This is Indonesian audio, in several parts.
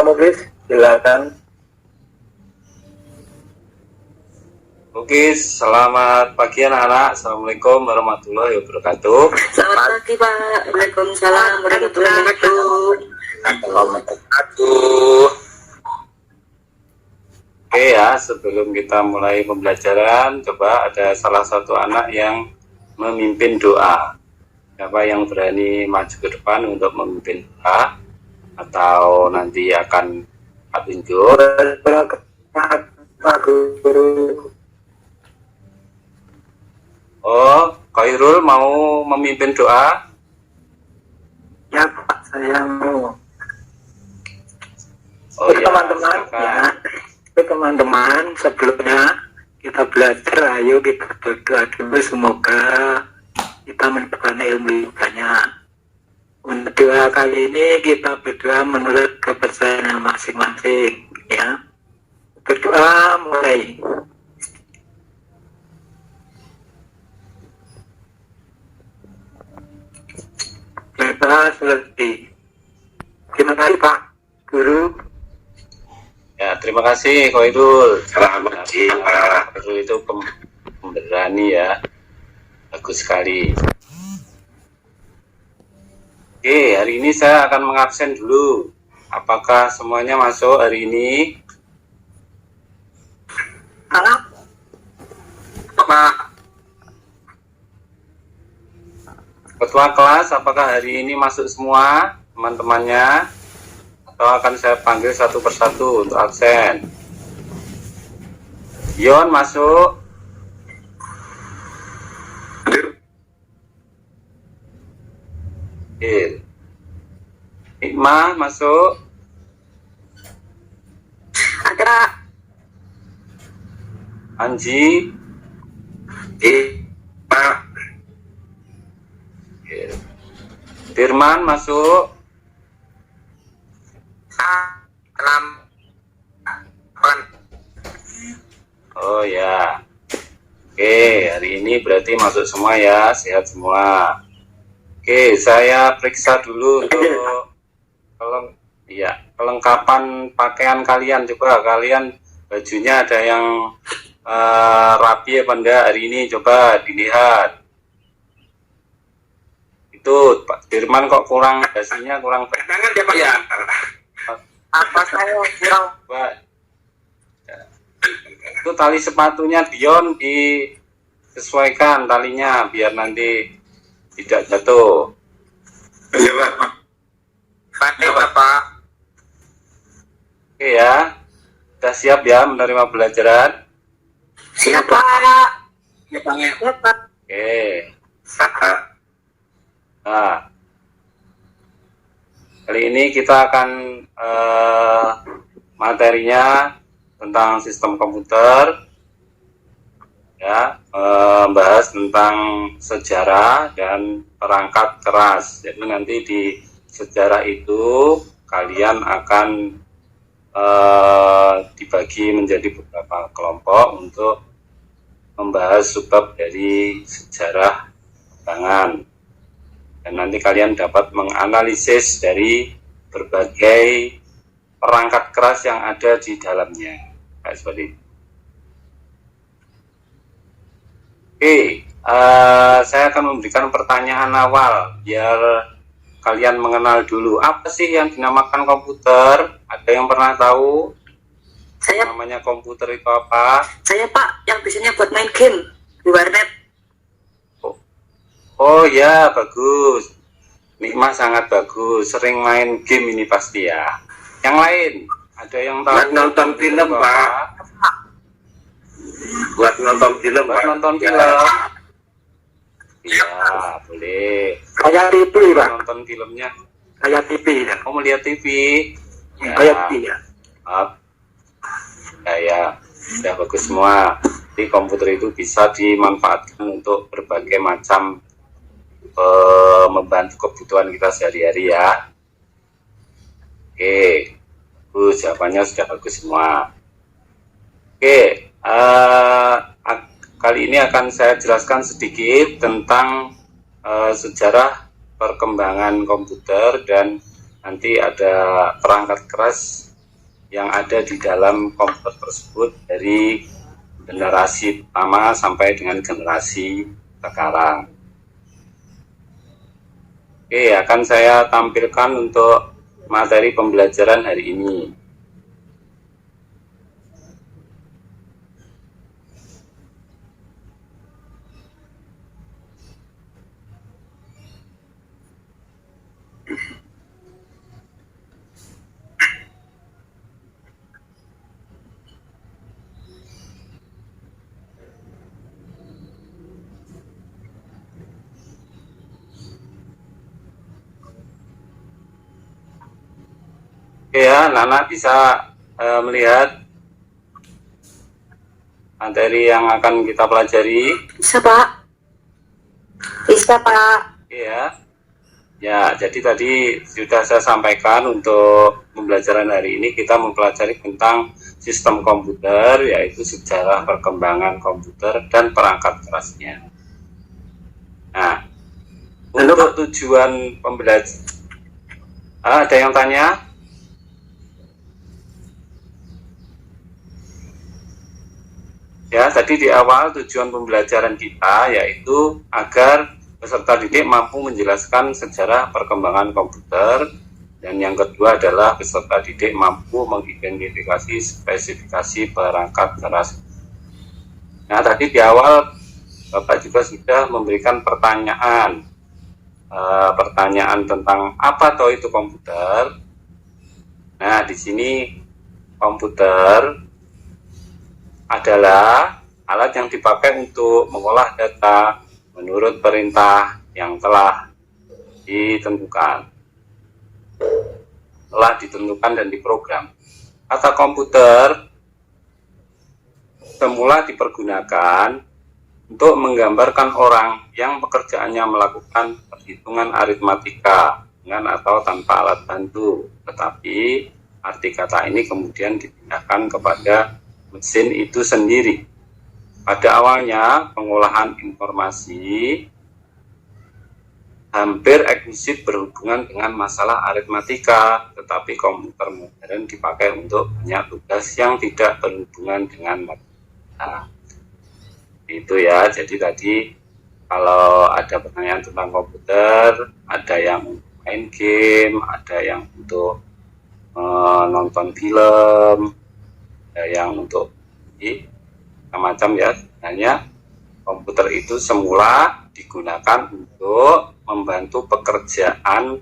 Muflis, silakan. Oke, selamat pagi anak-anak. Assalamualaikum warahmatullahi wabarakatuh. Selamat pagi Pak. Waalaikumsalam warahmatullahi wabarakatuh. Oke ya, sebelum kita mulai pembelajaran, coba ada salah satu anak yang memimpin doa. Siapa yang berani maju ke depan untuk memimpin doa, atau nanti akan tunjuk? Pak Guru. Oh, Khairul mau memimpin doa? Ya Pak, saya mau. Oh ya, Teman-teman, ya. Teman-teman, sebelumnya kita belajar, ayo kita berdoa dulu, semoga kita mendapatkan ilmu banyak. Untuk doa kali ini kita berdoa menurut kepercayaan masing-masing, ya. Berdoa mulai. Berdoa selesai. Terima kasih Pak Guru. Ya, terima kasih Khairul. Selamat pagi Pak. Khairul itu pemberani ya. Bagus sekali. Oke, hari ini saya akan mengabsen dulu. Apakah semuanya masuk hari ini? Halo Pak. Ketua kelas, apakah hari ini masuk semua teman-temannya? Atau akan saya panggil satu persatu untuk absen? Yon masuk. Hikmah masuk. Ada. Anji. Pak. Firman masuk. Oh ya. Oke, hari ini berarti masuk semua ya, sehat semua. Oke, saya periksa dulu untuk kelengkapan pakaian kalian. Coba kalian bajunya ada yang rapi apa enggak hari ini, coba dilihat. Itu Pak Firman kok kurang, dasinya kurang Tangan ya Pak ya. Apa saya kurang? Pak. Itu tali sepatunya Dion disesuaikan talinya biar nanti tidak jatuh. Iya Pak. Pakai Bapak. Oke ya. Sudah siap ya menerima pelajaran? Siap Pak. Ya Pak. Siap Pak. Oke. Nah, kali ini kita akan materinya tentang sistem komputer, ya, membahas tentang sejarah dan perangkat keras. Jadi nanti di sejarah itu kalian akan dibagi menjadi beberapa kelompok untuk membahas subbab dari sejarah perkembangan. Dan nanti kalian dapat menganalisis dari berbagai perangkat keras yang ada di dalamnya. Kayak seperti itu. Oke, saya akan memberikan pertanyaan awal biar kalian mengenal dulu. Apa sih yang dinamakan komputer? Ada yang pernah tahu? Saya Namanya komputer itu apa? Saya Pak yang biasanya buat main game di warnet. Oh ya, bagus. Nikmah sangat bagus. Sering main game ini pasti ya. Yang lain, ada yang tahu? Buat nonton film, Pak. Buat nonton film, Buat Pak. nonton film. Iya, boleh. Kayak TV, Pak. Nonton filmnya. Kayak TV ya. Oh, melihat TV. Ya. Kayak TV ya. Maaf. Ya, sudah bagus semua. Jadi komputer itu bisa dimanfaatkan untuk berbagai macam membantu kebutuhan kita sehari-hari ya. Oke, bagus, jawabannya sudah bagus semua. Oke, kali ini akan saya jelaskan sedikit tentang sejarah perkembangan komputer dan nanti ada perangkat keras yang ada di dalam komputer tersebut dari generasi pertama sampai dengan generasi sekarang. Oke, akan saya tampilkan untuk materi pembelajaran hari ini. Oke ya, Nana bisa melihat materi yang akan kita pelajari. Bisa, Pak. Bisa, Pak. Oke ya. Ya, jadi tadi sudah saya sampaikan untuk pembelajaran hari ini kita mempelajari tentang sistem komputer, yaitu sejarah perkembangan komputer dan perangkat kerasnya. Nah, untuk tujuan pembelajaran, ada yang tanya? Ya, tadi di awal tujuan pembelajaran kita yaitu agar peserta didik mampu menjelaskan sejarah perkembangan komputer, dan yang kedua adalah peserta didik mampu mengidentifikasi spesifikasi perangkat keras. Nah, tadi di awal Bapak juga sudah memberikan pertanyaan tentang apa toh itu komputer. Nah, di sini komputer adalah alat yang dipakai untuk mengolah data menurut perintah yang telah ditentukan dan diprogram. Kata komputer semula dipergunakan untuk menggambarkan orang yang pekerjaannya melakukan perhitungan aritmatika dengan atau tanpa alat bantu, tetapi arti kata ini kemudian dipindahkan kepada mesin itu sendiri. Pada awalnya pengolahan informasi hampir eksklusif berhubungan dengan masalah aritmatika, tetapi komputer modern dipakai untuk banyak tugas yang tidak berhubungan dengan matematika. Itu ya, jadi tadi kalau ada pertanyaan tentang komputer, ada yang main game, ada yang untuk nonton film, yang untuk macam ya. Sebenarnya komputer itu semula digunakan untuk membantu pekerjaan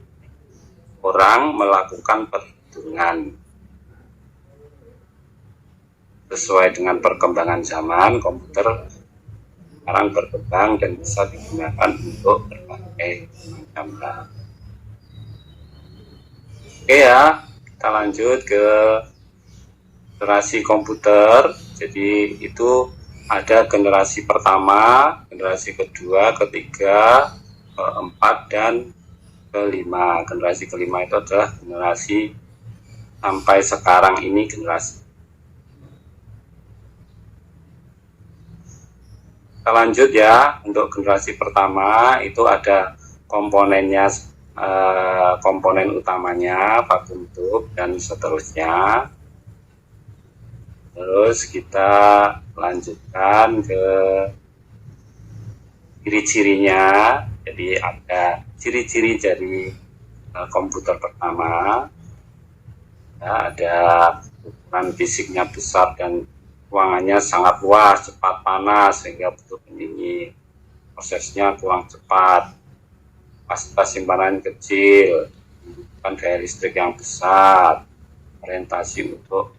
orang melakukan perhitungan. Sesuai dengan perkembangan zaman, komputer sekarang berkembang dan bisa digunakan untuk berbagai macam hal. Oke ya, kita lanjut ke generasi komputer. Jadi itu ada generasi pertama, generasi kedua, ketiga, keempat, dan kelima. Generasi kelima itu adalah generasi sampai sekarang ini generasi. Kita lanjut ya, untuk generasi pertama itu ada komponennya, komponen utamanya, vakum tube, dan seterusnya. Terus kita lanjutkan ke ciri-cirinya. Jadi ada ciri-ciri dari komputer pertama. Ya, ada ukuran fisiknya besar dan ruangannya sangat luas, cepat panas sehingga butuh pendingin. Prosesnya kurang cepat, kapasitas simpanan kecil, membutuhkan daya listrik yang besar, orientasi untuk.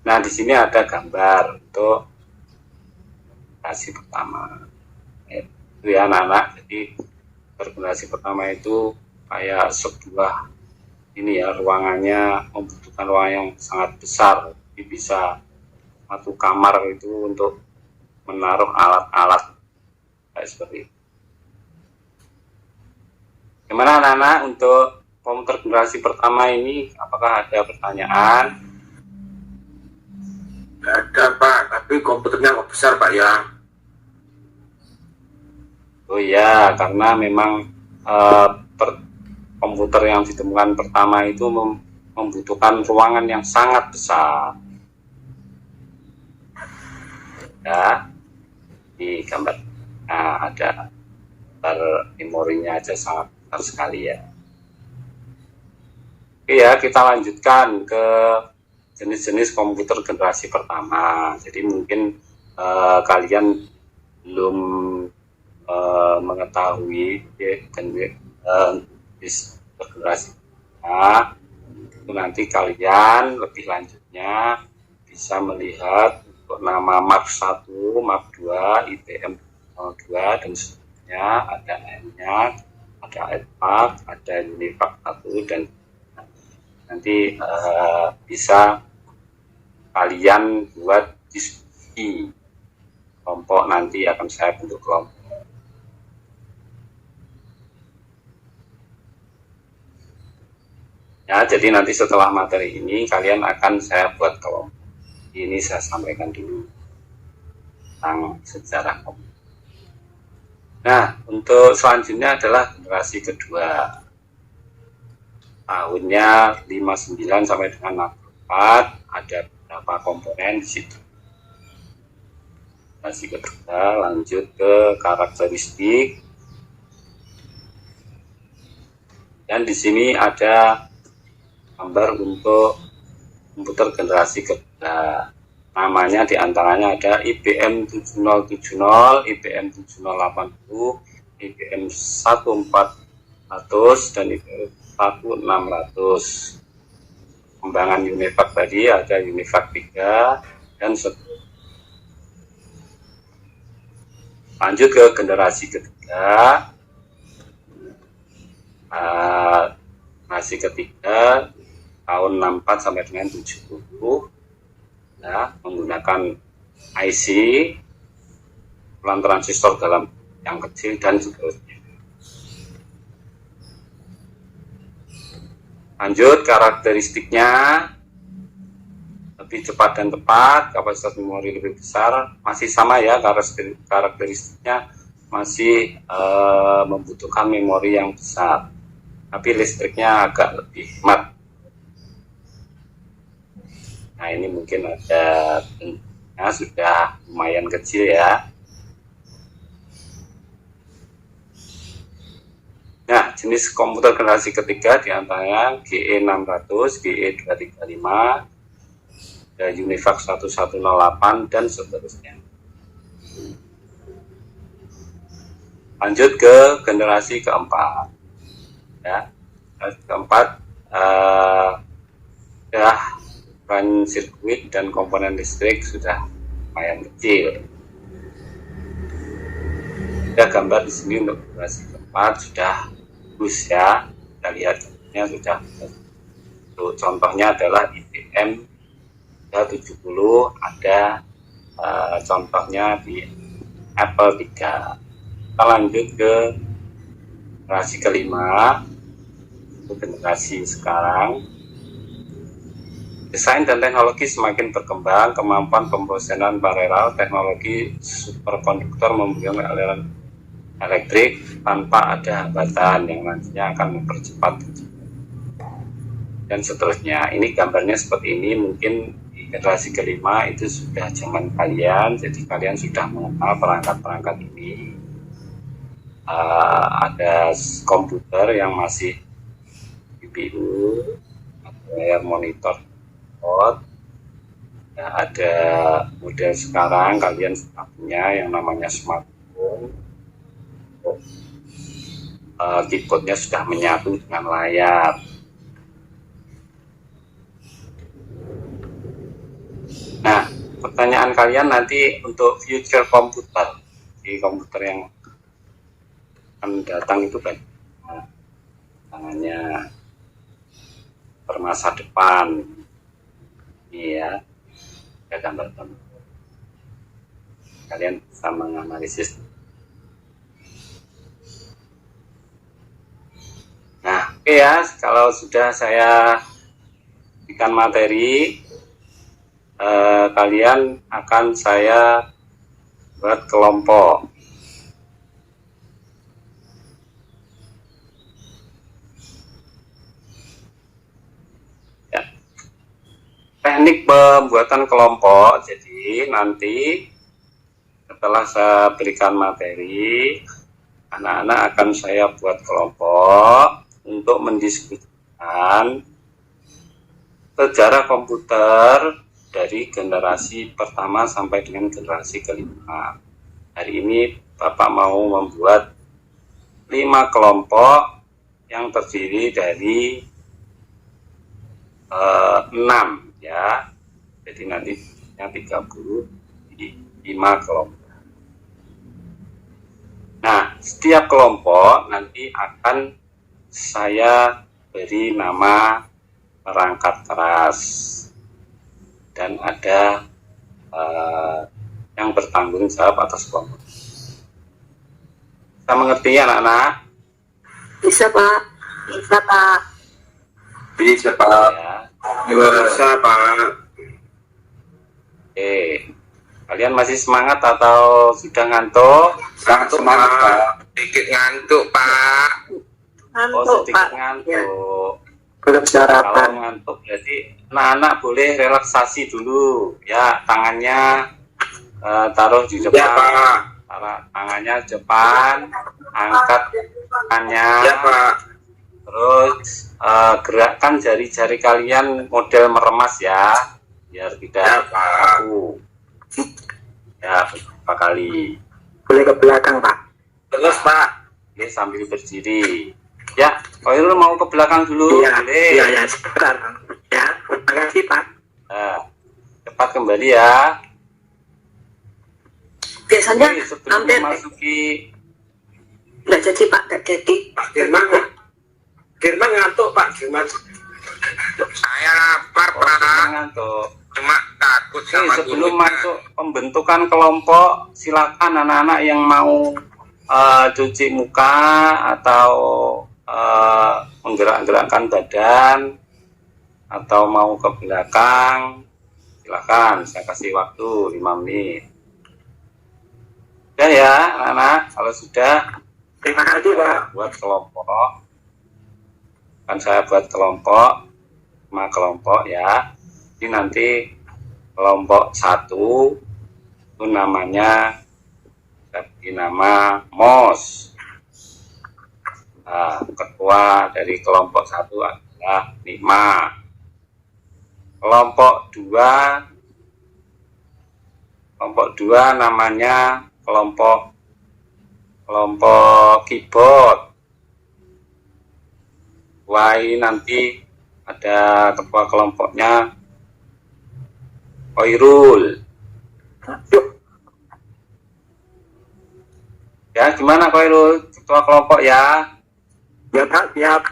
Nah, di sini ada gambar untuk generasi pertama. Itu ya anak-anak. Jadi generasi pertama itu kayak sebuah ini ya, ruangannya membutuhkan ruangan yang sangat besar. Jadi bisa satu kamar itu untuk menaruh alat-alat kayak seperti itu. Gimana anak-anak untuk komputer generasi pertama ini, apakah ada pertanyaan? Nggak ada Pak, tapi komputernya nggak besar Pak ya. Oh iya, karena memang komputer yang ditemukan pertama itu membutuhkan ruangan yang sangat besar. Ya, di gambar ada gambar memorinya aja sangat besar sekali ya. Oke ya, kita lanjutkan ke jenis-jenis komputer generasi pertama. Jadi mungkin kalian belum mengetahui ya, generasi itu nanti kalian lebih lanjutnya bisa melihat untuk nama Mark 1, Mark 2, IBM 02 dan seterusnya, ada M-nya, ada iPad, ada Univac 1 dan nanti bisa kalian buat diskusi kelompok, nanti akan saya bentuk kelompok. Ya, jadi nanti setelah materi ini kalian akan saya buat kelompok. Ini saya sampaikan dulu tentang sejarah komputer. Nah, untuk selanjutnya adalah generasi kedua. Tahunnya 59 sampai dengan 64, ada beberapa komponen di situ. Generasi kedua, lanjut ke karakteristik. Dan di sini ada gambar untuk komputer generasi kedua. Namanya diantaranya ada IBM 7070, IBM 7080, IBM 1400 dan IBM 1600. Kembangan Univac tadi ada Univac 3 dan seterusnya. Lanjut ke generasi ketiga. Generasi ketiga tahun 64 sampai dengan 70 ya, menggunakan IC, transistor dalam yang kecil dan seterusnya. Lanjut, karakteristiknya lebih cepat dan tepat, kapasitas memori lebih besar, masih sama ya, karakteristiknya masih membutuhkan memori yang besar, tapi listriknya agak lebih hemat. Nah, ini mungkin ada sudah lumayan kecil ya. Nah, jenis komputer generasi ketiga diantaranya GE600, GE235, Univac 1108 dan seterusnya. Lanjut ke generasi keempat. Ya, keempat run sirkuit dan komponen listrik sudah lumayan kecil. Ada gambar di sini untuk generasi keempat sudah bagus ya. Kita lihat sudah. Untuk contohnya adalah IBM 70, ada contohnya di Apple 3. Kita lanjut ke generasi kelima, untuk generasi sekarang. Desain dan teknologi semakin berkembang, kemampuan pemrosesan paralel, teknologi superkonduktor memberikan aliran elektrik tanpa ada hambatan yang nantinya akan mempercepat dan seterusnya. Ini gambarnya seperti ini, mungkin di generasi kelima itu sudah zaman kalian, jadi kalian sudah mengenal perangkat-perangkat ini. Ada komputer yang masih CPU, layar monitor, ya, ada model sekarang kalian sudah punya yang namanya smartphone. Keyboardnya sudah menyatu dengan layar. Nah, pertanyaan kalian nanti untuk future komputer, di komputer yang akan datang itu kan tangannya bermasa depan. Iya, ada gambar-gambar. Kalian bisa menganalisis. Nah, oke ya, kalau sudah saya berikan materi, kalian akan saya buat kelompok. teknik pembuatan kelompok. Jadi nanti setelah saya berikan materi, anak-anak akan saya buat kelompok untuk mendiskusikan sejarah komputer dari generasi pertama sampai dengan generasi kelima. Hari ini Bapak mau membuat 5 kelompok yang terdiri dari 6 ya. Jadi nanti yang 30 di 5 kelompok. Nah, setiap kelompok nanti akan saya beri nama perangkat keras dan ada yang bertanggung jawab atas kelompok. Kita mengerti anak-anak? Bisa Pak. Bisa Pak. Bisa Pak. Ya. Bisa Pak. Oke. Kalian masih semangat atau sudah ngantuk? Sangat semangat Pak. Sedikit ngantuk Pak. Ngantuk sedikit Pak. ngantuk. Belum Kalau sarapan. ngantuk berarti anak-anak boleh relaksasi dulu ya, tangannya taruh di Ya depan, Pak. tangannya depan, angkat tangannya, Ya Pak. terus gerakkan jari-jari kalian model meremas ya, biar tidak Ya Pak. kaku ya, beberapa kali. Boleh ke belakang Pak. Terus Pak. Oke, sambil berdiri ya. Koirul mau ke belakang dulu? Iya. Boleh. Iya ya sekarang. Ya. Terima kasih Pak. Nah, cepat kembali ya. Biasanya Oke, sebelum hampir memasuki nggak jadi Pak. Nggak jadi. Pak Firman. Firman ngantuk Pak Firman. Saya lapar Pak. ngantuk. Cuma takut Oke, sama sebelum gurunya. masuk pembentukan kelompok, silakan anak-anak yang mau cuci muka atau menggerak-gerakkan badan atau mau ke belakang, silakan. Saya kasih waktu 5 menit. Sudah ya anak-anak, kalau sudah Terima kasih Pak. buat kelompok, kan saya buat kelompok 5 kelompok ya. Ini nanti kelompok 1 itu namanya saya beri nama MOS. Nah, ketua dari kelompok 1 adalah Nikma. Kelompok 2 namanya kelompok keyboard. Wah, ini nanti ada ketua kelompoknya Koirul. Ya, gimana Koirul? Ketua kelompok ya. Ya Pak. Siap.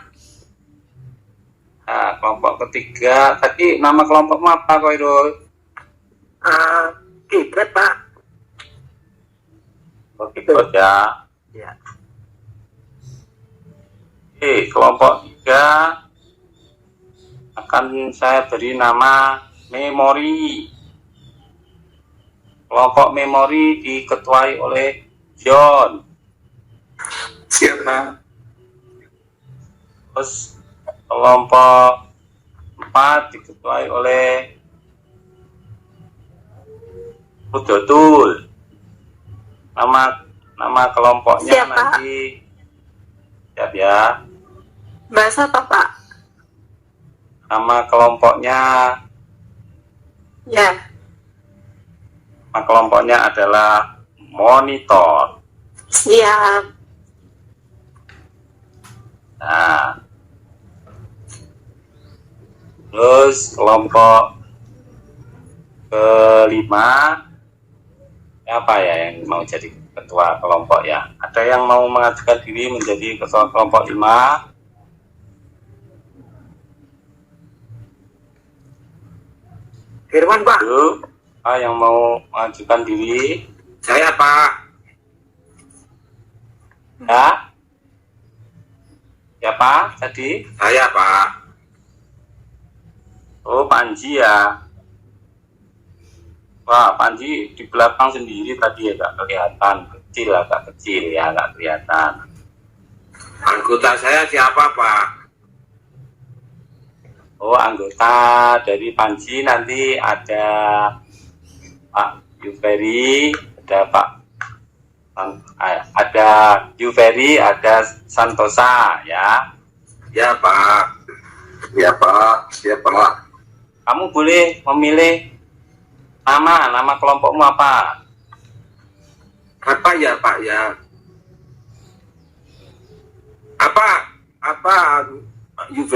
Nah, kelompok ketiga. Tadi nama kelompokmu apa Koirul? Kibret Pak. Keyboard ya. Ya. Oke, kelompok 3 akan saya beri nama memori. Kelompok memori diketuai oleh John. Siapa? Terus kelompok 4 diketuai oleh Udotul. Nama kelompoknya Siap, Pak. nanti siap ya. Bahasa apa Pak? Nama kelompoknya Ya. Nama kelompoknya adalah monitor. Siap. Nah, terus kelompok kelima apa ya yang mau jadi ketua kelompok ya? Ada yang mau mengajukan diri menjadi ketua kelompok 5? Firman Pak. Yuk, yang mau mengajukan diri? Saya Pak. Ya? Siapa tadi? Saya Pak. Oh, Panji ya. Wah, Panji di belakang sendiri tadi ya, gak kelihatan. Agak kecil ya, gak kelihatan. Anggota saya siapa Pak? Oh, anggota dari Panji nanti ada Pak Yuveri, ada Yuveri, ada Santosa ya. Ya Pak. Ya Pak. Siap Pak. Kamu boleh memilih nama kelompokmu apa? Apa ya Pak ya? Apa UV?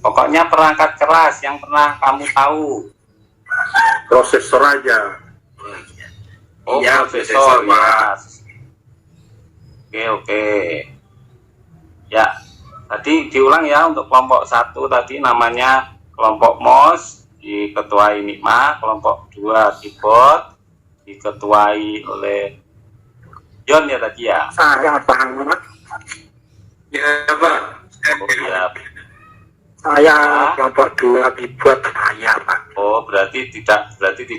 Pokoknya perangkat keras yang pernah kamu tahu. Prosesor aja. Oh, Iya, prosesor Pak. Ya. Oke. Ya, tadi diulang ya untuk kelompok 1 tadi namanya kelompok MOS, diketuai Nikma, kelompok 2 keyboard, diketuai oleh Yon ya tadi ya. Saya banget. Ya Pak. Oh iya. Saya kelompok 2 dibuat saya, Pak. Oh, berarti tidak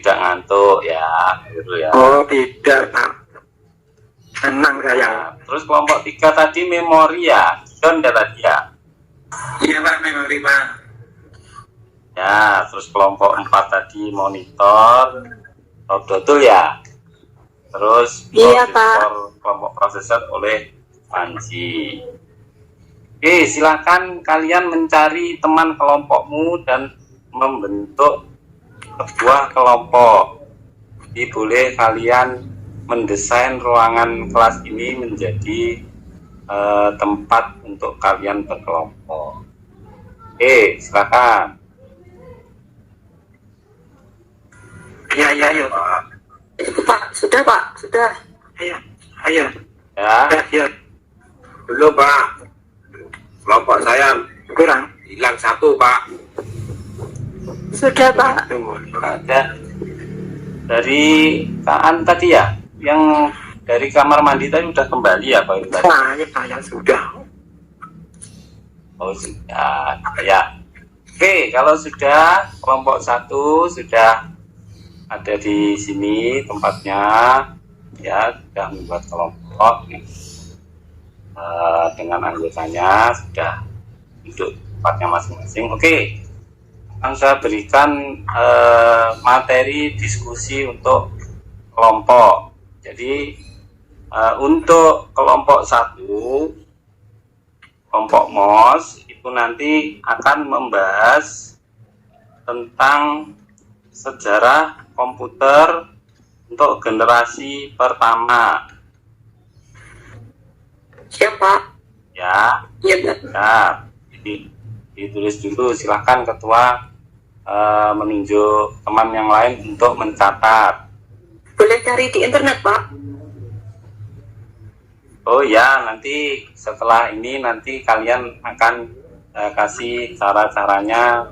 ngantuk ya, gitu ya. Oh, tidak, Pak. Senang saya. Nah, terus kelompok 3 tadi memori ya, Yon ya tadi ya. Iya Pak, memori Pak. Ya, terus kelompok 4 tadi monitor, betul ya. Terus Iya, kelompok prosesor oleh Panji. Oke, silakan kalian mencari teman kelompokmu dan membentuk sebuah kelompok. Jadi boleh kalian mendesain ruangan kelas ini menjadi tempat untuk kalian berkelompok. Oke, silakan. Iya, Pak. Pak, sudah, Pak. Sudah. Ayo. Ya. Ya. Belum Pak. Kelompok saya Kurang. hilang 1 Pak. Sudah, Pak. Ada dari Kaan tadi ya, yang dari kamar mandi tadi udah kembali ya Pak Irfan? Saya sudah. Oh sudah ya. Oke, kalau sudah kelompok 1 sudah ada di sini tempatnya ya, sudah membuat kelompok dengan anggotanya, sudah duduk tempatnya masing-masing. Oke, akan saya berikan materi diskusi untuk kelompok. Jadi untuk kelompok 1, kelompok MOS itu nanti akan membahas tentang sejarah komputer untuk generasi pertama. Siapa? Ya, Iya, Pak. ya. Jadi ditulis dulu. Silahkan ketua menunjuk teman yang lain untuk mencatat. Boleh cari di internet, Pak. Oh ya, nanti setelah ini nanti kalian akan kasih cara-caranya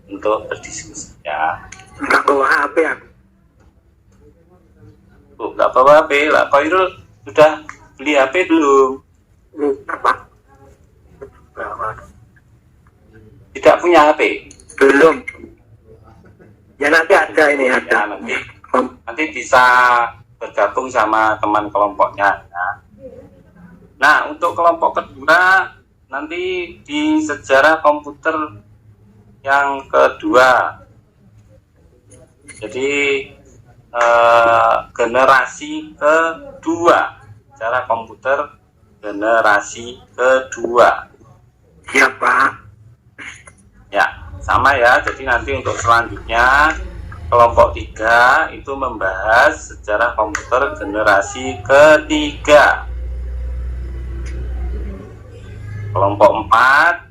untuk berdiskusi ya. Enggak bawa HP aku. Oh, nggak bawa HP lah. Khairul sudah beli HP belum? Apa? Tidak punya HP? Belum. Ya nanti ada ini, Ya, ada. nanti bisa bergabung sama teman kelompoknya ya. Nah, untuk kelompok kedua nanti di sejarah komputer yang kedua. Jadi generasi kedua, sejarah komputer generasi kedua. Ya, Pak. Ya, sama ya. Jadi nanti untuk selanjutnya kelompok 3 itu membahas sejarah komputer generasi ketiga. Kelompok 4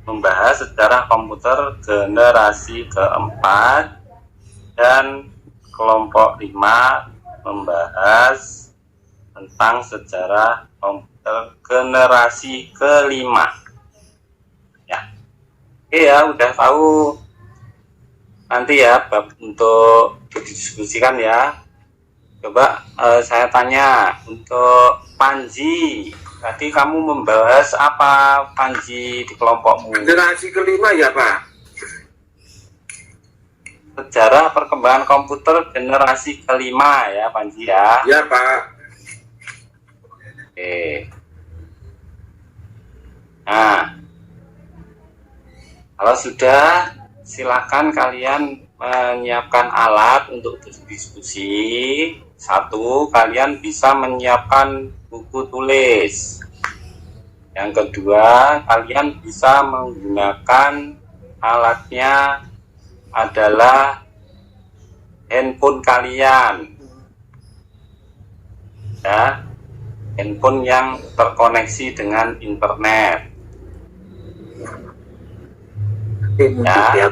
membahas sejarah komputer generasi keempat, dan kelompok 5 membahas tentang sejarah komputer generasi kelima. Ya, oke ya, udah tahu nanti ya bab untuk didiskusikan ya. Coba saya tanya untuk Panji. Tadi kamu membahas apa, Panji, di kelompokmu? Generasi kelima ya Pak. Sejarah perkembangan komputer generasi kelima ya, Panji ya. Ya Pak. Oke. Nah, kalau sudah, silakan kalian menyiapkan alat untuk berdiskusi. Satu, kalian bisa menyiapkan buku tulis. Yang kedua, kalian bisa menggunakan alatnya adalah handphone kalian. Ya, handphone yang terkoneksi dengan internet. Ya.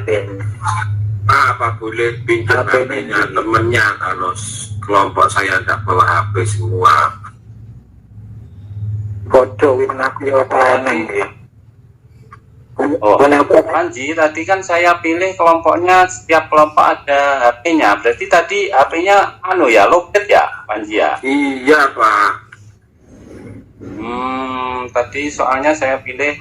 Apa boleh pinjam HP-nya temennya kalau kelompok saya tidak bawa HP semua? Bodoh ini aku ya. Oh, Panji, tadi kan saya pilih kelompoknya, setiap kelompok ada HP-nya. Berarti tadi HP-nya lowbat ya, Panji ya? Iya, Pak. Tadi soalnya saya pilih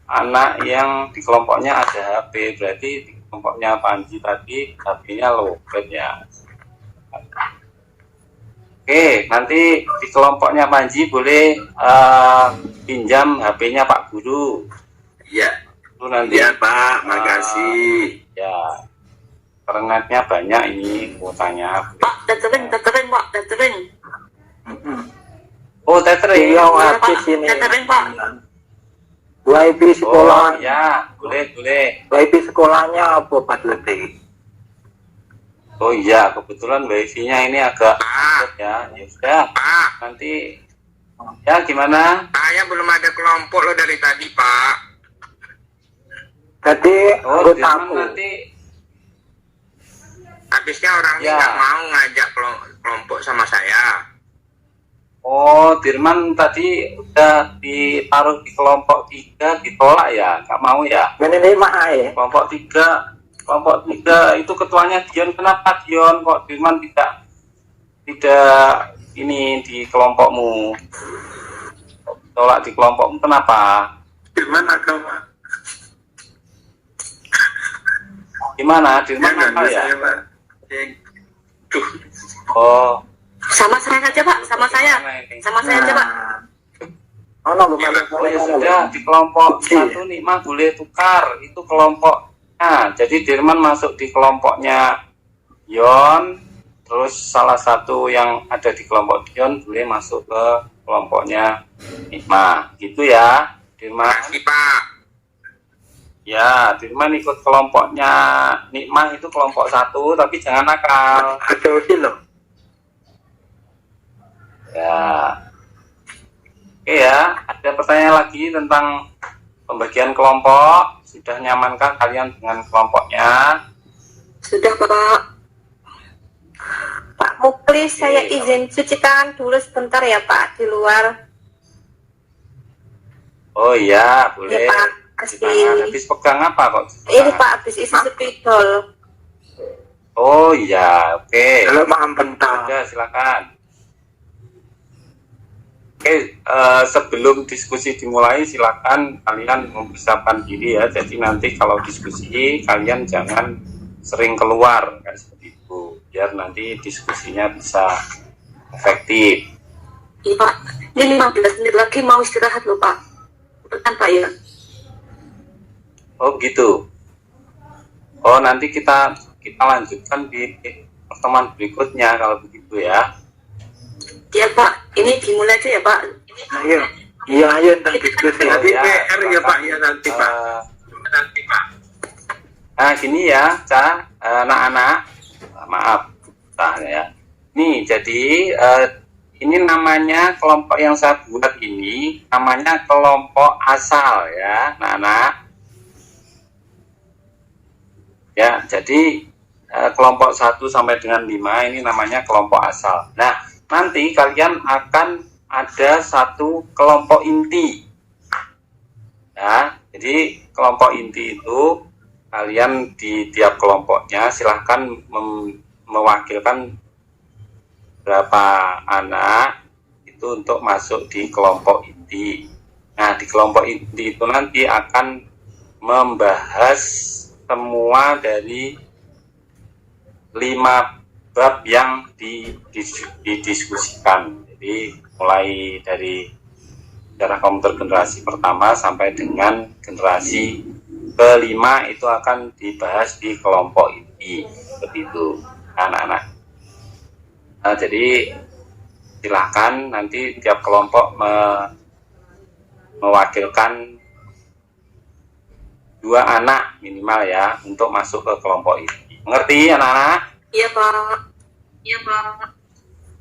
anak yang di kelompoknya ada HP, berarti di kelompoknya Panji tadi HP-nya lowbat ya. Oke, nanti di kelompoknya Panji boleh pinjam HP-nya Pak Guru. Iya. Itu nanti. Iya, Pak. Makasih. Ya, internetnya banyak ini kuotanya. Pak, tethering, Pak, tethering. Oh, tethering. Iya, Pak, habis ini. tethering, Pak. WiFi sekolah. Oh, ya, boleh. WiFi sekolahnya apa Pak Leti? Oh iya, kebetulan wifi-nya ini agak ya. Ya sudah, Pak, nanti ya gimana? saya belum ada kelompok loh dari tadi, Pak. Tadi Oh, anggota Dirman aku. nanti. Habisnya orangnya Ya. nggak mau ngajak kelompok sama saya. Oh, Dirman tadi udah ditaruh di kelompok 3, ditolak ya, nggak mau ya? Menerima ya. Kelompok 3 itu ketuanya Dion. Kenapa Dion kok Dirman tidak ini di kelompokmu? Tolak di kelompokmu kenapa? Firman agama. Gimana? Dirman apa ya? Saya, Pak. Duh. Oh, Sama saya saja, Pak. Sama saya. Sama saya aja, Pak. Oh, no, bukan. oh ya sudah, di kelompok 1 Nikmah boleh tukar, itu kelompoknya. Jadi Dirman masuk di kelompoknya Dion, terus salah satu yang ada di kelompok Dion boleh masuk ke kelompoknya Nikmah, gitu ya Dirman. Makasih, Pak. Ya, Dirman ikut kelompoknya Nikmah, itu kelompok 1, tapi jangan nakal Ada usil loh. ya. Oke ya, ada pertanyaan lagi tentang pembagian kelompok? Sudah nyamankah kalian dengan kelompoknya? Sudah, Pak. Pak Muklis, saya Oke. izin cuci tangan dulu sebentar ya Pak, di luar. Oh iya, boleh. Ya Pak, Cuci tangan. Habis pegang apa kok? cuci Ini tangan? Pak, habis isi spidol. Oh iya, oke. Kalau makan bentar. Sudah, silakan. Oke, sebelum diskusi dimulai, silakan kalian mempersiapkan diri ya. Jadi nanti kalau diskusi, kalian jangan sering keluar, kan seperti itu. Biar nanti diskusinya bisa efektif. Iya, Pak. Ini 15 menit lagi mau istirahat loh, Pak. Betul Pak ya? Oh gitu. Oh nanti kita lanjutkan di pertemuan berikutnya kalau begitu ya. Iya, Pak. Ini dimulai aja ya, Pak. Ayo. Iya, ayo ntar diskusi. Nanti Ya, PR ya, Pak. Ya, nanti, Pak. Eh, Nanti, Pak. Nah gini ya, anak-anak, maaf, ya. Nih jadi ini namanya kelompok yang saya buat ini namanya kelompok asal ya, anak-anak. Ya, jadi kelompok 1 sampai dengan 5 ini namanya kelompok asal. Nah, nanti kalian akan ada satu kelompok inti. Ya, jadi kelompok inti itu kalian di tiap kelompoknya silahkan mewakilkan berapa anak itu untuk masuk di kelompok inti. Nah, di kelompok inti itu nanti akan membahas semua dari 5 bab yang didiskusikan. Jadi mulai dari sejarah komputer generasi pertama sampai dengan generasi kelima itu akan dibahas di kelompok inti, seperti itu anak-anak. Nah, jadi silakan nanti tiap kelompok mewakilkan 2 anak minimal ya untuk masuk ke kelompok inti. Mengerti anak-anak? Iya Pak. Iya Pak.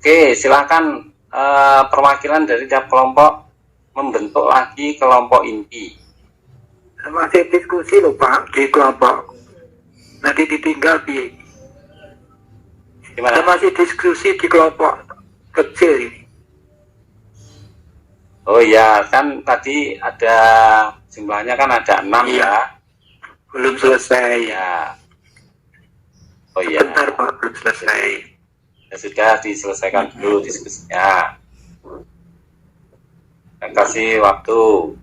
Oke, silakan perwakilan dari tiap kelompok membentuk lagi kelompok inti. Masih diskusi loh Pak di kelompok. Nanti ditinggal di. Gimana? Masih diskusi di kelompok kecil ini. Oh iya, kan tadi ada jumlahnya kan ada 6 Iya. ya. Belum selesai. Ya. Oh iya. Bentar Pak, belum selesai. Ya sudah diselesaikan dulu diskusinya. Saya kasih waktu.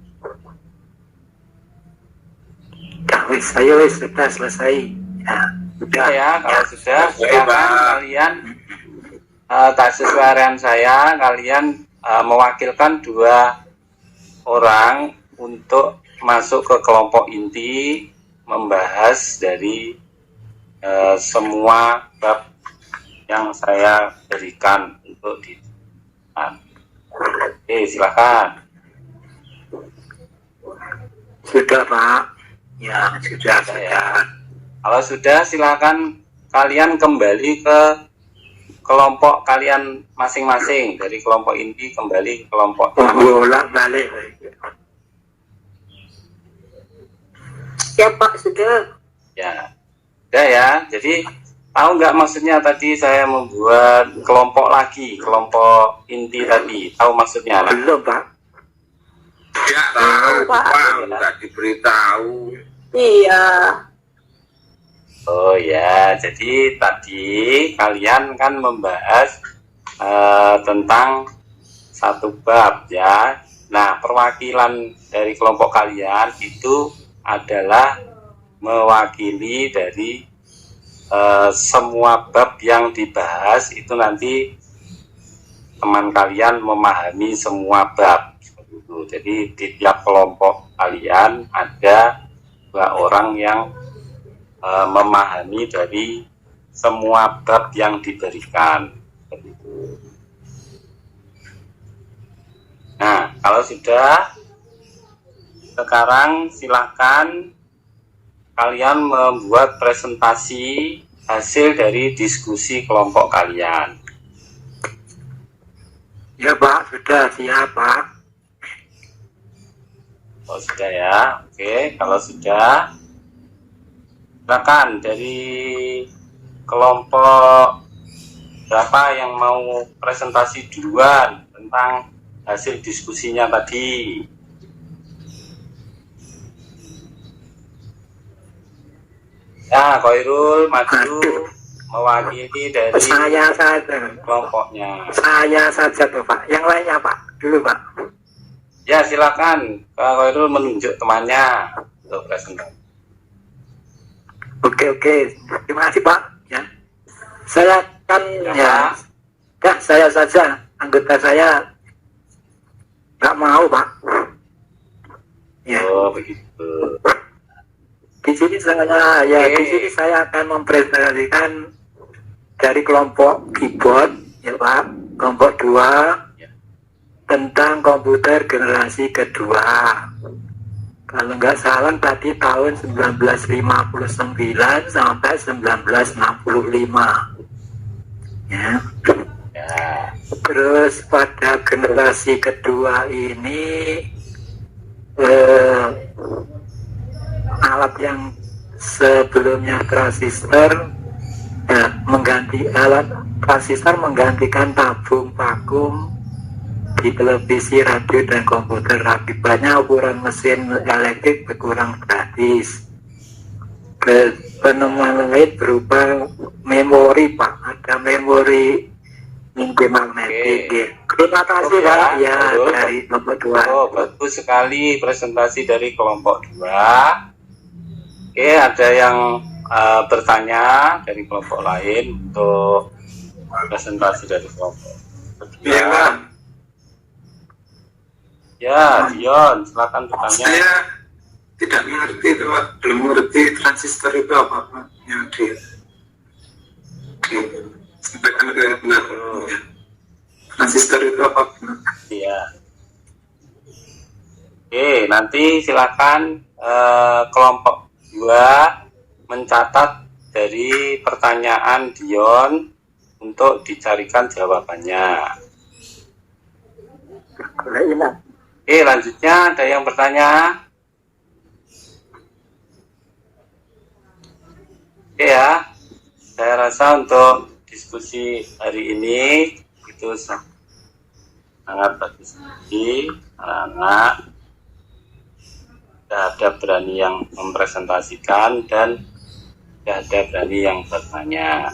Saya sudah selesai. Ya, Sudah ya, kalau sudah Selesai, silakan Pak. kalian tak sesuai arahan saya, kalian mewakilkan 2 orang untuk masuk ke kelompok inti, membahas dari semua bab yang saya berikan untuk di. Oke, silakan. Sudah Pak. Ya, sudah. Kalau sudah, silakan kalian kembali ke kelompok kalian masing-masing. Dari kelompok inti kembali ke kelompok Bolak balik. Ya Pak, sudah. ya. Udah ya. Jadi tahu nggak maksudnya tadi saya membuat kelompok lagi, kelompok inti tadi. Tahu maksudnya? Anak? Belum Pak. Ya tahu Pak. Pak, nggak diberitahu. Iya. Oh ya, jadi tadi kalian kan membahas tentang satu bab ya. Nah, perwakilan dari kelompok kalian itu adalah mewakili dari semua bab yang dibahas itu nanti teman kalian memahami semua bab. Jadi di tiap kelompok kalian ada 2 orang yang memahami dari semua bab yang diberikan. Nah, kalau sudah, sekarang silakan kalian membuat presentasi hasil dari diskusi kelompok kalian. Ya Pak, sudah siap Pak. Oh sudah ya, oke. Kalau sudah, silakan dari kelompok berapa yang mau presentasi duluan tentang hasil diskusinya tadi. Ya, Koirul maju mewakili dari Saya saja. kelompoknya. Saya saja tuh Pak. Yang lainnya Pak. Dulu Pak. Ya, silakan Kak Koirul menunjuk temannya untuk presentasi. Oke. Terima kasih Pak. Ya. Saya kan Ya, ya saya saja. Anggota saya nggak mau Pak. Ya. Oh, begitu. Di sini saya akan mempresentasikan dari kelompok keyboard ya Pak, kelompok 2 Ya. tentang komputer generasi kedua. Kalau nggak salah tadi tahun 1959 sampai 1965. Ya. Ya. Terus pada generasi kedua ini alat yang sebelumnya transistor menggantikan tabung vakum di televisi, radio, dan komputer. Akibatnya ukuran mesin elektrik berkurang drastis. Penemuan lain berupa memori Pak, ada memori minggu magnetik. Terima kasih Pak ya dari kelompok 2. Oh, bagus sekali presentasi dari kelompok 2. Oke, ada yang bertanya dari kelompok lain untuk presentasi dari kelompok kedua. Iya Pak. Ya, Dion, silakan bertanya. Saya tidak mengerti itu, Pak. Belum mengerti transistor itu apa, Pak? Yang di sampaikan ke benar. Ya. Transistor itu apa? Benar. Iya. Oke, nanti silakan kelompok 2 mencatat dari pertanyaan Dion untuk dicarikan jawabannya. Boleh hilang. Oke, lanjutnya ada yang bertanya? Oke ya, saya rasa untuk diskusi hari ini itu sangat bagus sekali, anak-anak tidak ada berani yang mempresentasikan dan tidak ada berani yang bertanya.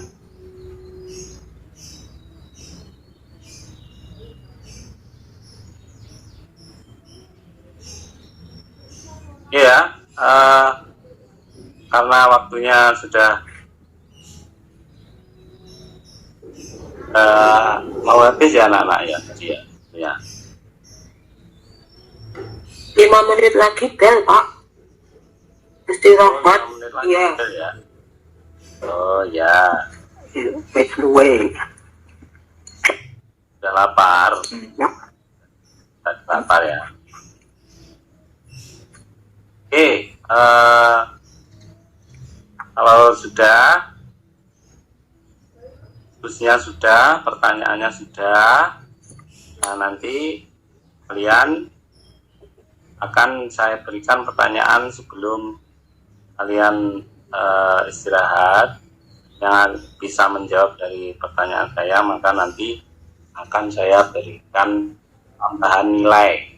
Ya, karena waktunya sudah mau habis ya anak-anak ya tadi ya. Ya. 5 menit lagi bel, Pak. Istirahat. 5 menit lagi Iya. ya. Oh ya, Which way? sudah lapar. Ya. Sudah lapar ya. Oke, kalau sudah, diskusinya sudah, pertanyaannya sudah, nah nanti kalian akan saya berikan pertanyaan sebelum kalian istirahat. Yang bisa menjawab dari pertanyaan saya, maka nanti akan saya berikan tambahan nilai.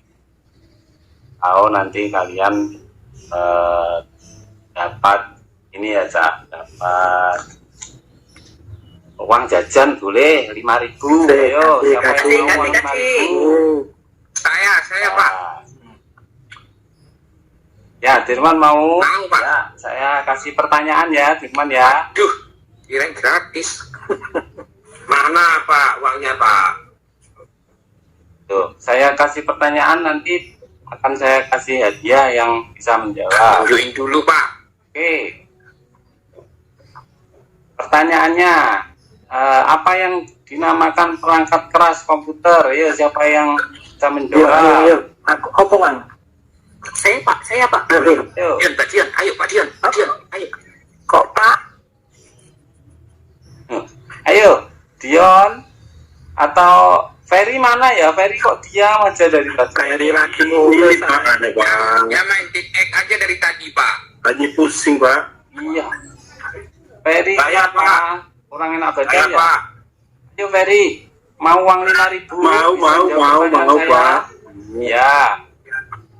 Kalau nanti kalian dapat ini ya Cak, dapat uang jajan boleh 5.000. Ayo, siapa yang mau uang 5.000? Saya, Pak. Ya, Dirman mau? Mau, Pak. Ya, saya kasih pertanyaan ya, Dirman ya. Duh, kirain gratis. Mana, Pak, uangnya, Pak? Tuh, saya kasih pertanyaan, nanti akan saya kasih hadiah yang bisa menjawab. Duluin dulu, Pak. Oke. Pertanyaannya, apa yang dinamakan perangkat keras komputer? Ya, siapa yang bisa menjawab? Yuk. Aku omongan. Saya, Pak. Ayo. Yuk. Dian, Pak Dian, ayo, Pak Dian, ayo. Kok Pak? Ayo, Dion atau Ferry mana ya? Ferry kok diam aja dari tadi? Kayak di lagi mulai Pak. Aneh banget. Ya main TikTok aja dari tadi, Pak. Lagi pusing Pak. Iya. Ferry Bayar, kenapa? Pak. Kurang enak badan Ayo, ya? Pak. Ayo Ferry, mau uang 5.000? Bisa jawab pertanyaan saya? Pak. Ya.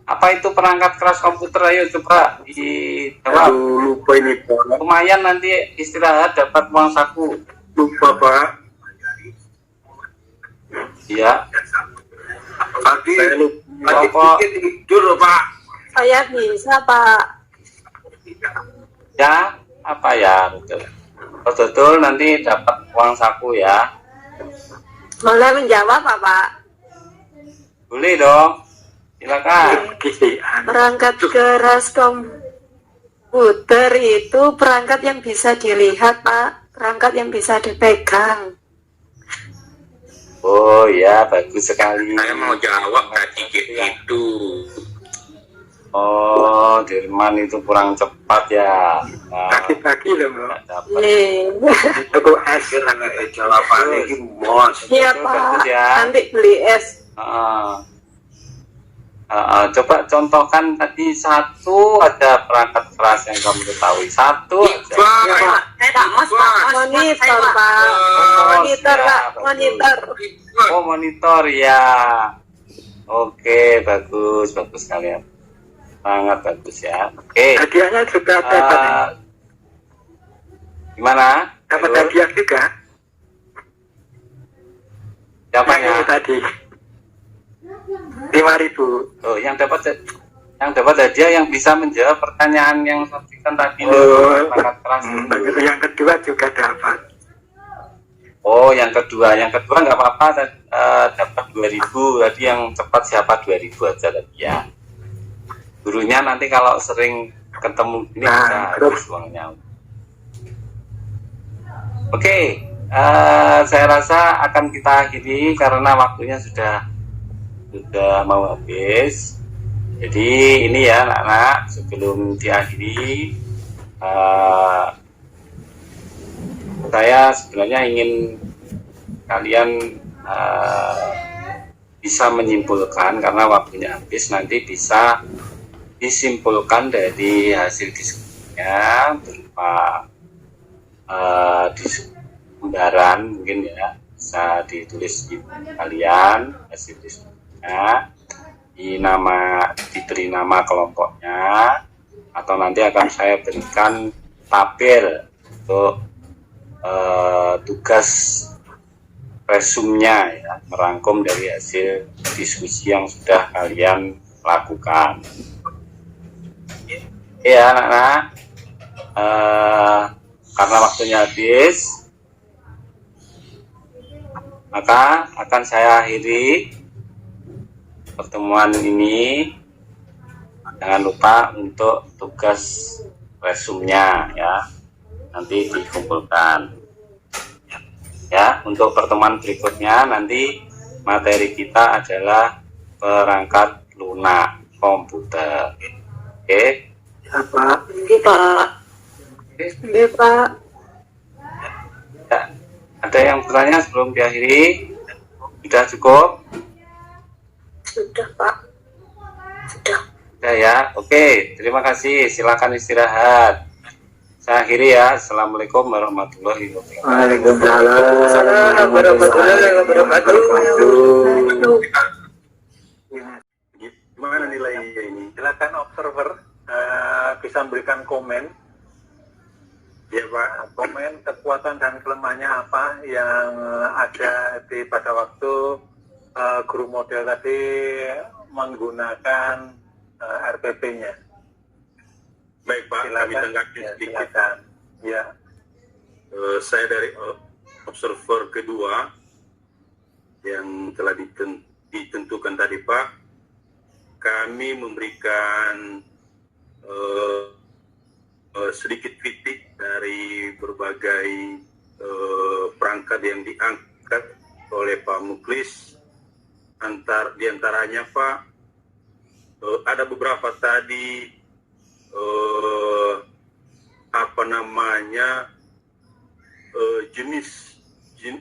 Apa itu perangkat keras komputer? Ayo coba dijawab. Aduh, lupa ini Pak. Lumayan nanti istirahat dapat uang saku. Lupa Pak. Iya. Tadi, Saya lupa. Kelompok tidur loh, Pak. Saya bisa, Pak. ya, apa ya? Betul nanti dapat uang saku ya. Boleh menjawab, Pak? Boleh dong. Silakan. Perangkat keras komputer itu perangkat yang bisa dilihat, Pak. Perangkat yang bisa dipegang. Oh ya, bagus sekali. Saya mau jawab tadi gitu. Oh, Dirman itu kurang cepat ya. Nah, Kaki-kaki loh Mbak. nggak dapat. Nih. Aku es. Jawabannya ini bos. Iya, Bagus Pak. ya. Nanti beli es. Coba contohkan tadi satu ada perangkat keras yang kamu ketahui. Satu aja. Pak. Monitor, Pak. Monitor, Pak. Monitor. Oh, monitor ya. Oke, bagus kalian. Sangat bagus ya. Oke. Hadiahnya juga dapat. Gimana? Dapat Betul? hadiah juga. Siapanya? Yang tadi. 5.000. Oh, yang dapat hadiah yang bisa menjawab pertanyaan yang sampaikan tadi. Oh. Perangkat keras. Begitu yang kedua juga dapat. Oh, yang kedua nggak apa-apa, dapat 2.000. Tadi yang cepat siapa 2.000 aja tadi ya. Gurunya nanti kalau sering ketemu ini bisa habis uangnya. Oke, saya rasa akan kita akhiri karena waktunya sudah mau habis. Jadi ini ya anak-anak, sebelum diakhiri, saya sebenarnya ingin kalian bisa menyimpulkan, karena waktunya habis, nanti bisa disimpulkan dari hasil diskusinya berupa gambaran, mungkin ya bisa ditulis di kalian hasil diskusinya, diberi nama kelompoknya, atau nanti akan saya berikan tabel untuk tugas resumnya ya, merangkum dari hasil diskusi yang sudah kalian lakukan. Ya anak-anak, karena waktunya habis, maka akan saya akhiri pertemuan ini. Jangan lupa untuk tugas resumnya ya, nanti dikumpulkan ya. Untuk pertemuan berikutnya nanti materi kita adalah perangkat lunak komputer. Oke? Ya, Pak. Iya, Pak. Iya, Pak. Ya. Ada yang bertanya sebelum diakhiri? Sudah cukup? Sudah, Pak. Sudah. Sudah ya. Oke, terima kasih. Silakan istirahat. Saya akhiri ya. Assalamualaikum warahmatullahi wabarakatuh. Waalaikumsalam warahmatullahi wabarakatuh. Gimana nilainya ini? Silakan observer bisa memberikan komen. Ya Pak, komen kekuatan dan kelemahannya apa yang ada pada waktu guru model tadi menggunakan RPP-nya. Baik Pak, kami tanggapi Ya, sedikit. silakan. Ya. Saya dari observer kedua yang telah ditentukan tadi Pak, kami memberikan sedikit kritik dari berbagai perangkat yang diangkat oleh Pak Muklis. Diantaranya Pak, ada beberapa tadi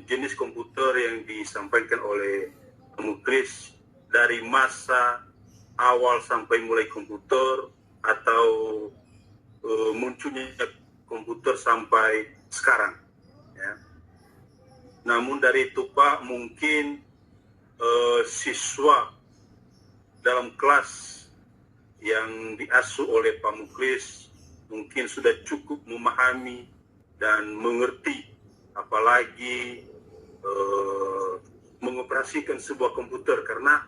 jenis komputer yang disampaikan oleh Pak Muklis dari masa awal sampai mulai komputer atau munculnya komputer sampai sekarang ya. Namun dari itu Pak, mungkin siswa dalam kelas yang diasuh oleh Pak Muklis mungkin sudah cukup memahami dan mengerti, apalagi mengoperasikan sebuah komputer, karena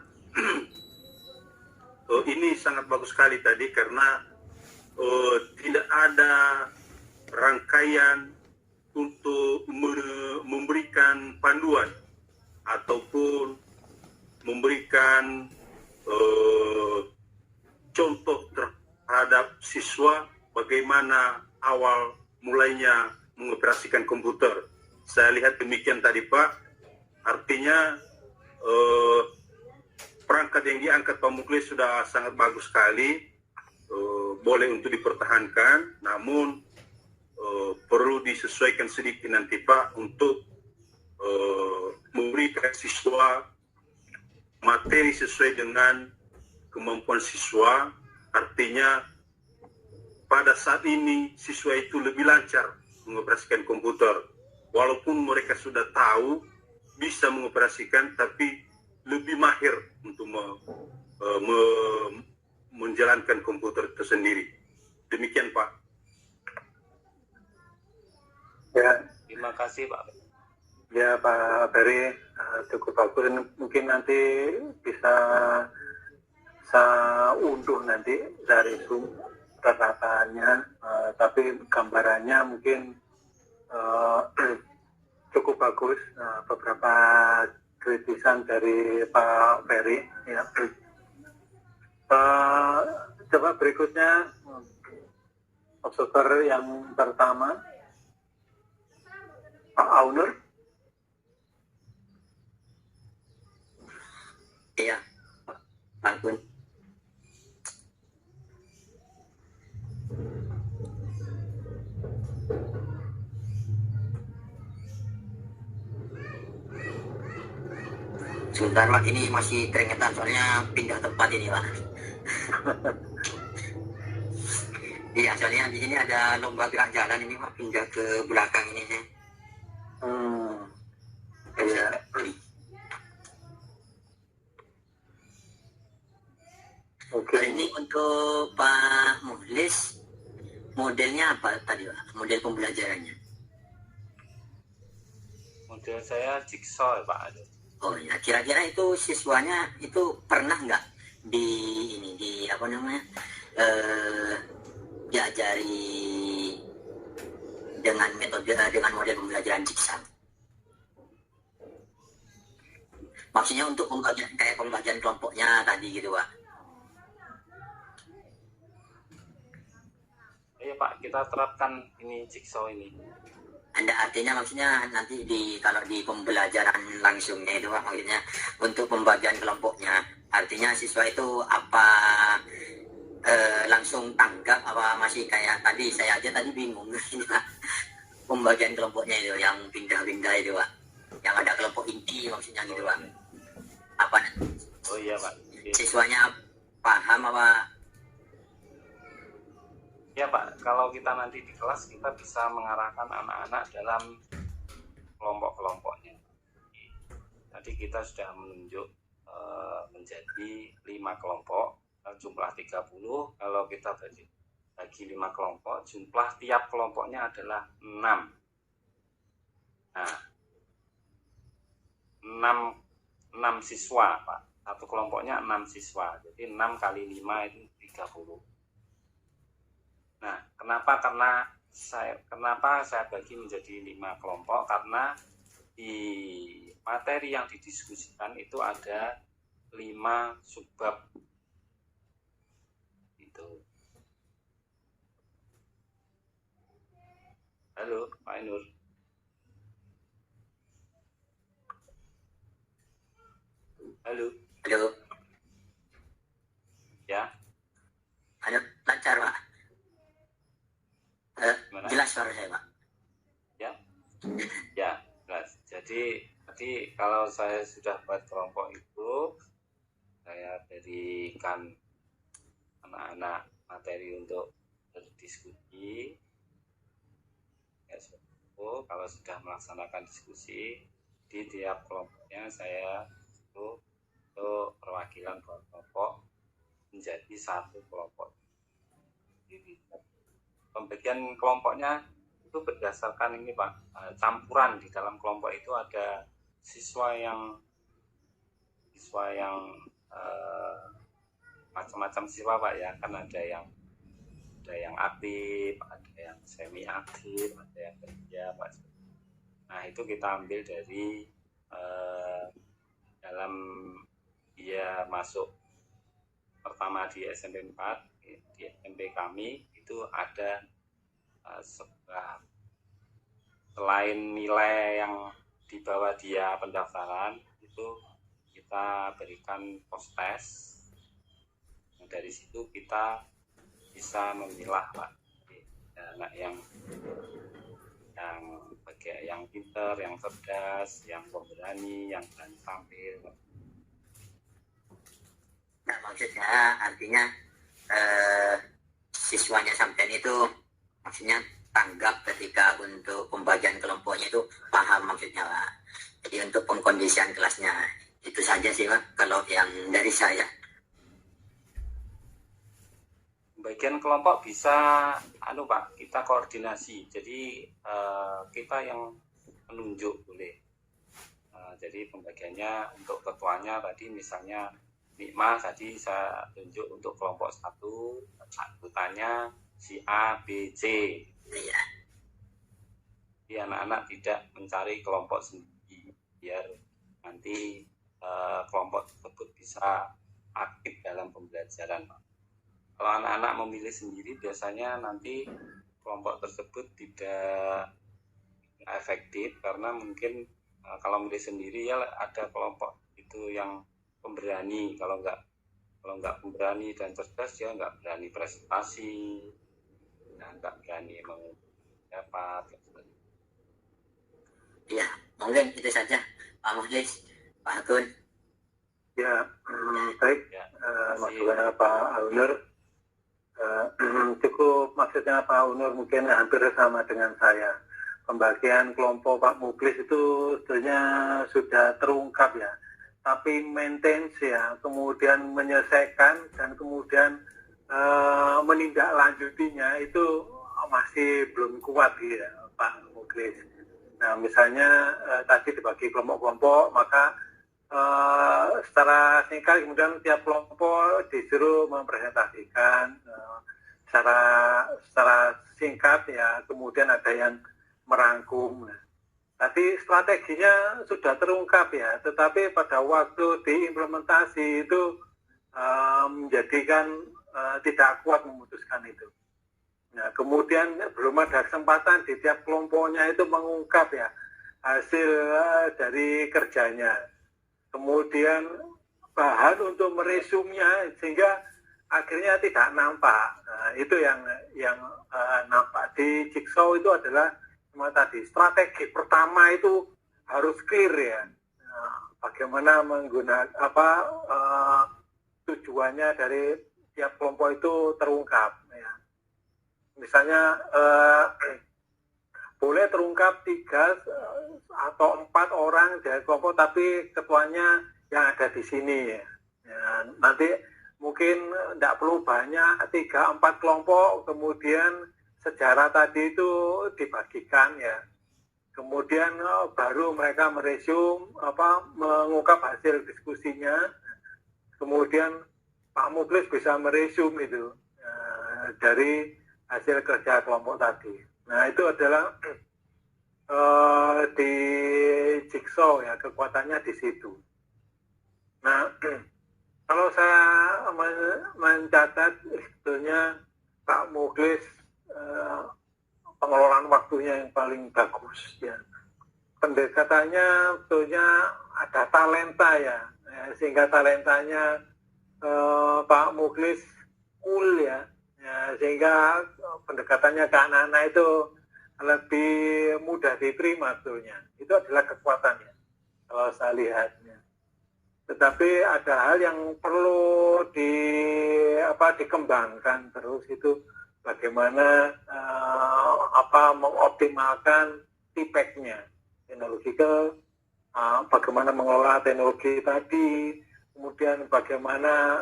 ini sangat bagus sekali tadi karena tidak ada rangkaian untuk memberikan panduan ataupun memberikan contoh terhadap siswa bagaimana awal mulainya mengoperasikan komputer. Saya lihat demikian tadi Pak, artinya perangkat yang diangkat Pak Muklis sudah sangat bagus sekali. Boleh untuk dipertahankan, namun perlu disesuaikan sedikit nanti Pak untuk memberikan siswa materi sesuai dengan kemampuan siswa. Artinya pada saat ini siswa itu lebih lancar mengoperasikan komputer, walaupun mereka sudah tahu bisa mengoperasikan, tapi lebih mahir untuk menjalankan komputer itu sendiri. Demikian Pak. Ya, Terima kasih Pak. ya Pak Ferry, cukup bagus. Mungkin nanti bisa saya unduh nanti dari Zoom perkataannya, tapi gambarannya mungkin cukup bagus. Beberapa kritisan dari Pak Ferry. Ya. Coba berikutnya observer yang pertama, Pak Aunur. Iya, Pak Gun. Sebentar Pak, ini masih keringetan soalnya pindah tempat ini Pak. Iya, soalnya di sini ada lomba gerak jalan ini Pak, pindah ke belakang ini saya. Iya. Oke. Ini untuk Pak Muhlis, modelnya apa tadi Pak? Model pembelajarannya? Model saya jigsaw Pak. Oh ya, kira-kira itu siswanya itu pernah nggak di ini di apa namanya diajari dengan metode dengan model pembelajaran jigsaw? Maksudnya untuk pembagian kayak pembagian kelompoknya tadi gitu Pak? Iya Pak, kita terapkan ini jigsaw ini. Anda artinya maksudnya nanti kalau di pembelajaran langsungnya itu Pak, maksudnya untuk pembagian kelompoknya, artinya siswa itu apa langsung tanggap apa masih kayak tadi saya aja tadi bingung ini Pak, pembagian kelompoknya itu yang pindah-pindah itu Pak, yang ada kelompok inti maksudnya gitu Pak, apa Oh iya Pak. Oke. siswanya paham apa? Ya Pak, kalau kita nanti di kelas kita bisa mengarahkan anak-anak dalam kelompok-kelompoknya. Tadi kita sudah menunjuk menjadi 5 kelompok, jumlah 30. Kalau kita bagi 5 kelompok, jumlah tiap kelompoknya adalah 6. Nah, 6 siswa Pak. Satu kelompoknya 6 siswa. Jadi 6 kali 5 itu 30. Nah, kenapa saya bagi menjadi 5 kelompok? Karena di materi yang didiskusikan itu ada 5 subbab. Itu. Halo, Pak Nur. Halo. Halo, Ya. ada lancar Pak? Gimana? Jelas suara saya Pak? Ya, jelas. Jadi kalau saya sudah buat kelompok itu, saya berikan anak-anak materi untuk berdiskusi. Ya, kalau sudah melaksanakan diskusi di tiap kelompoknya, saya itu untuk perwakilan kelompok menjadi satu kelompok. Jadi, pembagian kelompoknya itu berdasarkan ini Pak, campuran. Di dalam kelompok itu ada siswa yang macam-macam siswa Pak ya, kan ada yang aktif, ada yang semi aktif, ada yang kerja Pak. Nah itu kita ambil dari dalam dia masuk pertama di SMP 4, di SMP kami itu ada sebuah, selain nilai yang dibawa dia pendaftaran itu kita berikan post test. Nah, dari situ kita bisa memilah Pak, anak yang pinter, yang cerdas, yang pemberani, yang berani tampil. Nah, maksudnya artinya siswanya sampean itu maksudnya tanggap ketika untuk pembagian kelompoknya itu paham maksudnya Pak. Jadi untuk pengkondisian kelasnya itu saja sih Pak kalau yang dari saya. Bagian kelompok bisa Pak, kita koordinasi. Jadi kita yang menunjuk boleh. Jadi pembagiannya untuk ketuanya tadi misalnya Nikma tadi saya tunjuk untuk kelompok 1, anggotanya si A, B, C. Iya. anak-anak tidak mencari kelompok sendiri, biar nanti kelompok tersebut bisa aktif dalam pembelajaran. Kalau anak-anak memilih sendiri, biasanya nanti kelompok tersebut tidak efektif, karena mungkin kalau milih sendiri ya ada kelompok itu yang pemberani, kalau nggak pemberani dan cerdas ya nggak berani presentasi, nggak berani mendapat. Ya, mungkin itu saja Pak Muhlis, Pak Agun. Ya, baik. Ya, Maksudnya Pak Aunur, cukup maksudnya Pak Aunur mungkin hampir sama dengan saya. Pembagian kelompok Pak Mukhlis itu sebenarnya sudah terungkap ya. Tapi maintenance ya, kemudian menyelesaikan dan kemudian menindaklanjutinya itu masih belum kuat ya Pak Mukhlis. Nah misalnya tadi dibagi kelompok-kelompok, maka secara singkat kemudian tiap kelompok disuruh mempresentasikan secara singkat ya, kemudian ada yang merangkum. Tadi strateginya sudah terungkap ya, tetapi pada waktu diimplementasi itu menjadikan tidak kuat memutuskan itu. Nah, kemudian belum ada kesempatan di tiap kelompoknya itu mengungkap ya hasil dari kerjanya. Kemudian bahan untuk meresumnya sehingga akhirnya tidak nampak. Nah, itu yang nampak di Jigsaw itu adalah tadi strategi pertama itu harus clear ya. Nah, bagaimana menggunakan tujuannya dari tiap kelompok itu terungkap ya. Misalnya boleh terungkap 3 atau 4 orang dari kelompok, tapi ketuanya yang ada di sini ya. Nanti mungkin tidak perlu banyak 3-4 kelompok, kemudian sejarah tadi itu dibagikan ya. Kemudian baru mereka meresum mengungkap hasil diskusinya. Kemudian Pak Mukhlis bisa meresum itu dari hasil kerja kelompok tadi. Nah itu adalah di Jigsaw ya, kekuatannya di situ. Nah kalau saya mencatat sebetulnya Pak Mukhlis pengelolaan waktunya yang paling bagus ya. Pendekatannya sebetulnya ada talenta ya, sehingga talentanya Pak Mukhlis cool ya, sehingga pendekatannya ke anak-anak itu lebih mudah diterima sebetulnya. Itu adalah kekuatannya kalau saya lihatnya. Tetapi ada hal yang perlu dikembangkan terus, itu bagaimana mengoptimalkan TPEC-nya, teknological, bagaimana mengelola teknologi tadi, kemudian bagaimana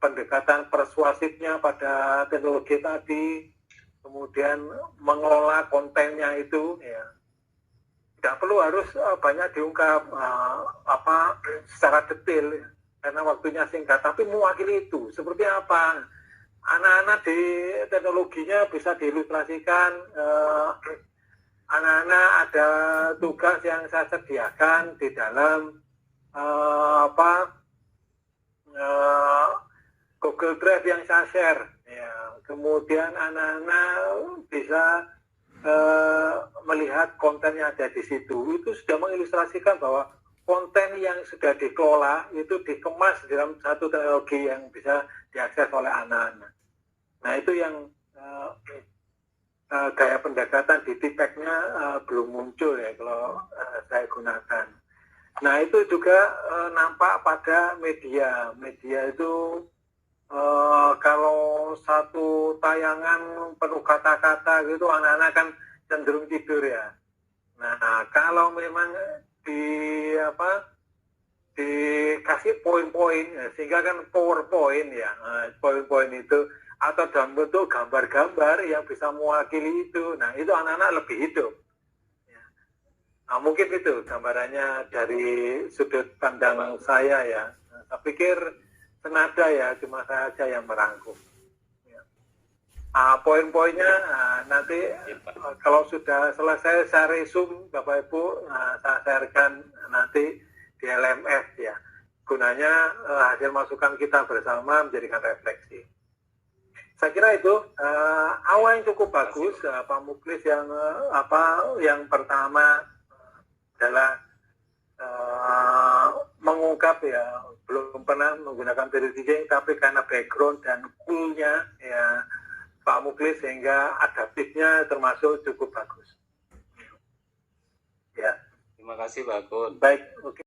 pendekatan persuasifnya pada teknologi tadi, kemudian mengelola kontennya itu ya. Tidak perlu harus banyak diungkap secara detail ya, karena waktunya singkat, tapi mewakili itu seperti apa. Anak-anak di teknologinya bisa diilustrasikan. Anak-anak ada tugas yang saya sediakan di dalam Google Drive yang saya share ya. Kemudian anak-anak bisa melihat konten yang ada di situ. Itu sudah mengilustrasikan bahwa konten yang sudah dikelola itu dikemas dalam satu teknologi yang bisa diakses oleh anak-anak. Nah itu yang gaya pendekatan di TPEC-nya belum muncul ya kalau saya gunakan. Nah itu juga nampak pada media. Media itu kalau satu tayangan penuh kata-kata gitu, anak-anak kan cenderung tidur ya. Nah kalau memang dikasih poin-poin ya, sehingga kan PowerPoint ya, poin-poin itu atau dalam bentuk gambar-gambar yang bisa mewakili itu. Nah itu anak-anak lebih hidup ya. Nah, mungkin itu gambarannya dari sudut pandang saya ya. Nah, saya pikir senada ya, cuma saya aja yang merangkum ya. Poin-poinnya nanti kalau sudah selesai saya resume Bapak Ibu, saya sharekan nanti di LMF ya. Gunanya hasil masukan kita bersama menjadikan refleksi. Saya kira itu awal yang cukup bagus, Pak Muklis, yang yang pertama adalah mengungkap ya, belum pernah menggunakan period teaching, tapi karena background dan coolnya ya Pak Muklis sehingga adaptifnya termasuk cukup bagus. Ya. Terima kasih Pak Kun. Baik, oke.